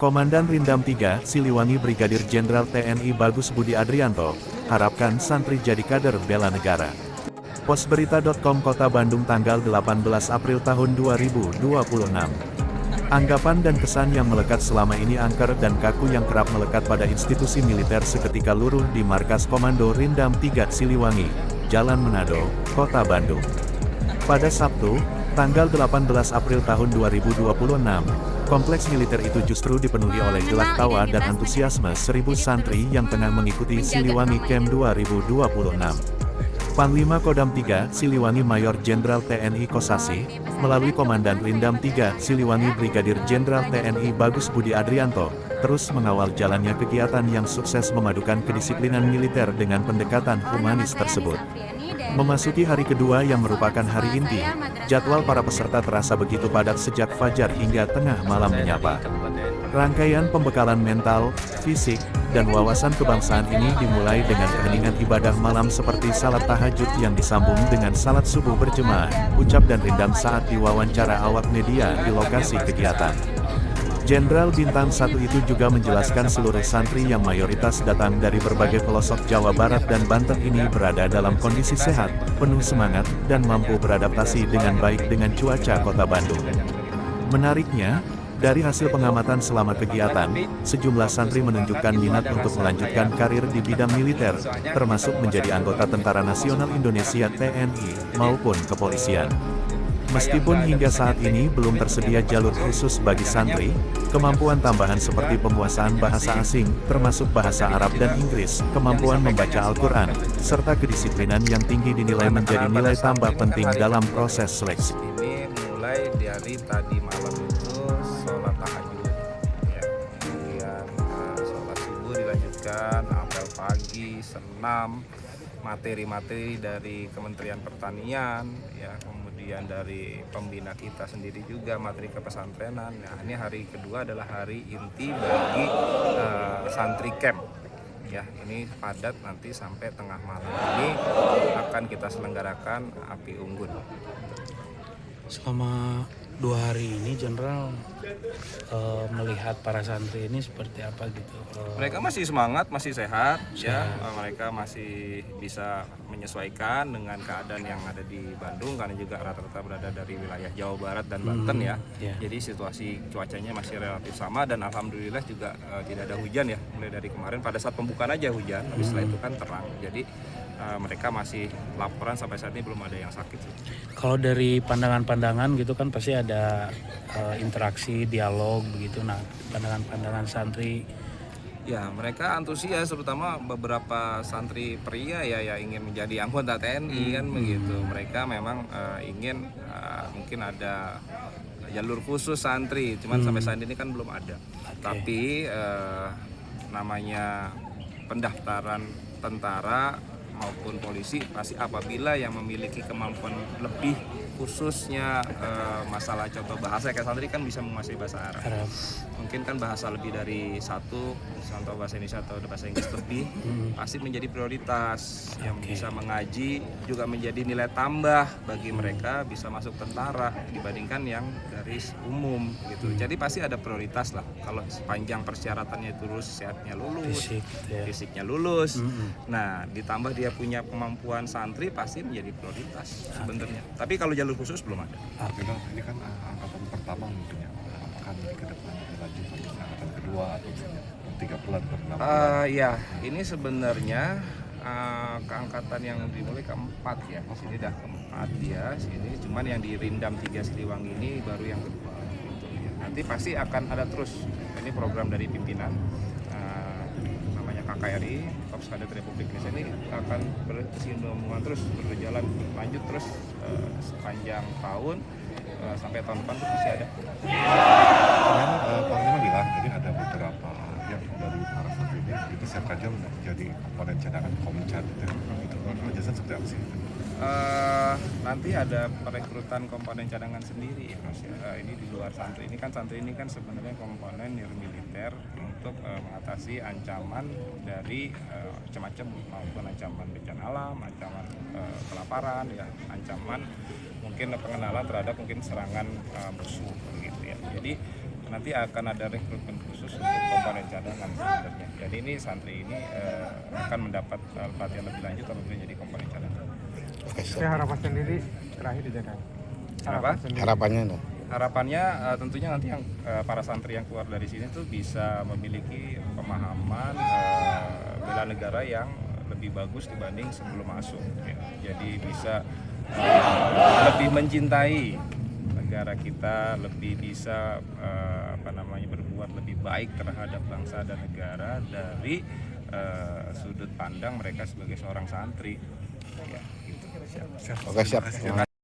Komandan Rindam 3, Siliwangi Brigadir Jenderal TNI Bagus Budi Adrianto, harapkan santri jadi kader bela negara. Posberita.com Kota Bandung tanggal 18 April tahun 2026. Anggapan dan kesan yang melekat selama ini angker dan kaku yang kerap melekat pada institusi militer seketika luruh di markas Komando Rindam 3 Siliwangi, Jalan Manado, Kota Bandung. Pada Sabtu, tanggal 18 April tahun 2026, kompleks militer itu justru dipenuhi oleh gelak tawa dan antusiasme 1000 santri yang tengah mengikuti Siliwangi Camp 2026. Panglima Kodam 3, Siliwangi Mayor Jenderal TNI Kosasi, melalui Komandan Rindam 3, Siliwangi Brigadir Jenderal TNI Bagus Budi Adrianto, terus mengawal jalannya kegiatan yang sukses memadukan kedisiplinan militer dengan pendekatan humanis tersebut. Memasuki hari kedua yang merupakan hari inti, jadwal para peserta terasa begitu padat sejak fajar hingga tengah malam menyapa. Rangkaian pembekalan mental, fisik, dan wawasan kebangsaan ini dimulai dengan keheningan ibadah malam seperti salat tahajud yang disambung dengan salat subuh berjemaah, ucap dan rindam saat diwawancara awak media di lokasi kegiatan. Jenderal Bintang 1 itu juga menjelaskan seluruh santri yang mayoritas datang dari berbagai pelosok Jawa Barat dan Banten ini berada dalam kondisi sehat, penuh semangat, dan mampu beradaptasi dengan baik dengan cuaca kota Bandung. Menariknya, dari hasil pengamatan selama kegiatan, sejumlah santri menunjukkan minat untuk melanjutkan karir di bidang militer, termasuk menjadi anggota Tentara Nasional Indonesia TNI, maupun kepolisian. Meskipun hingga saat ini belum tersedia jalur khusus bagi santri, kemampuan tambahan seperti penguasaan bahasa asing, termasuk bahasa Arab dan Inggris, kemampuan membaca Al-Quran, serta kedisiplinan yang tinggi dinilai menjadi nilai tambah penting dalam proses seleksi. Ini mulai dari tadi malam itu sholat tahajud, ya. Kemudian sholat subuh dilanjutkan, apel pagi, senam, materi-materi dari Kementerian Pertanian, ya, kemudian dari pembina kita sendiri juga materi kepesantrenan. Nah, ini hari kedua adalah hari inti bagi santri camp. Ya, ini padat nanti sampai tengah malam. Ini akan kita selenggarakan api unggun. Selama 2 hari ini Jenderal melihat para santri ini seperti apa gitu? Mereka masih semangat, masih sehat, ya. Mereka masih bisa menyesuaikan dengan keadaan yang ada di Bandung karena juga rata-rata berada dari wilayah Jawa Barat dan Banten, ya. Jadi situasi cuacanya masih relatif sama dan alhamdulillah juga tidak ada hujan, ya. Mulai dari kemarin pada saat pembukaan aja hujan, tapi setelah itu kan terang. Jadi mereka masih laporan sampai saat ini belum ada yang sakit. Kalau dari pandangan-pandangan gitu kan pasti ada interaksi, dialog begitu. Nah, pandangan-pandangan santri. Ya, mereka antusias, terutama beberapa santri pria ya ingin menjadi anggota TNI kan begitu. Mereka memang ingin mungkin ada jalur khusus santri, cuman sampai saat ini kan belum ada. Tapi namanya pendaftaran tentara maupun polisi pasti apabila yang memiliki kemampuan lebih khususnya masalah contoh bahasa, kayak santri kan bisa menguasai bahasa Arab. Mungkin kan bahasa lebih dari satu, contoh bahasa Indonesia atau bahasa Inggris lebih, pasti menjadi prioritas. Yang bisa mengaji juga menjadi nilai tambah bagi mereka bisa masuk tentara dibandingkan yang garis umum gitu. Jadi pasti ada prioritas lah. Kalau sepanjang persyaratannya itu lulus, sehatnya lulus, fisiknya lulus. Nah, ditambah dia punya kemampuan santri pasti menjadi prioritas sebenarnya. Tapi kalau jalur khusus belum ada. Ini kan angkatan pertama mungkin ya. Apakah nanti ke depan lanjut angkatan kedua atau 3 bulan per 6 bulan? Ya, ini sebenarnya keangkatan yang dimulai keempat ya. Sini dah keempat dia, sini cuman yang di Rindam 3 Siliwangi ini baru yang kedua. Gitu, ya. Nanti pasti akan ada terus. Ini program dari pimpinan namanya KKRI, Korps Kadet Republik Indonesia, ini akan berkesinambungan terus, berjalan lanjut terus sepanjang tahun sampai tahun depan tuh masih ada. Panglima bilang jadi ada beberapa yang dari para santri ini disiapkan juga menjadi komponen cadangan Komencat itu penjelasan seperti apa sih? Nanti ada perekrutan komponen cadangan sendiri ya Mas. Ini di luar santri. Ini kan santri ini kan sebenarnya komponen militer untuk mengatasi ancaman dari macam-macam, maupun ancaman bencana alam, ancaman kelaparan, ya, ancaman mungkin pengenalan terhadap mungkin serangan musuh gitu ya. Jadi nanti akan ada rekrutmen khusus untuk komponen cadangan sebenarnya. Jadi ini santri ini akan mendapat pelatihan lebih lanjut apabila jadi komponen cadangan. Harapan sendiri terakhir dijaga. Kenapa? Harapannya dong. Harapannya tentunya nanti yang para santri yang keluar dari sini tuh bisa memiliki pemahaman bela negara yang lebih bagus dibanding sebelum masuk. Ya. Jadi bisa lebih mencintai negara kita, lebih bisa berbuat lebih baik terhadap bangsa dan negara dari sudut pandang mereka sebagai seorang santri. Ya, gitu. Oke, siap.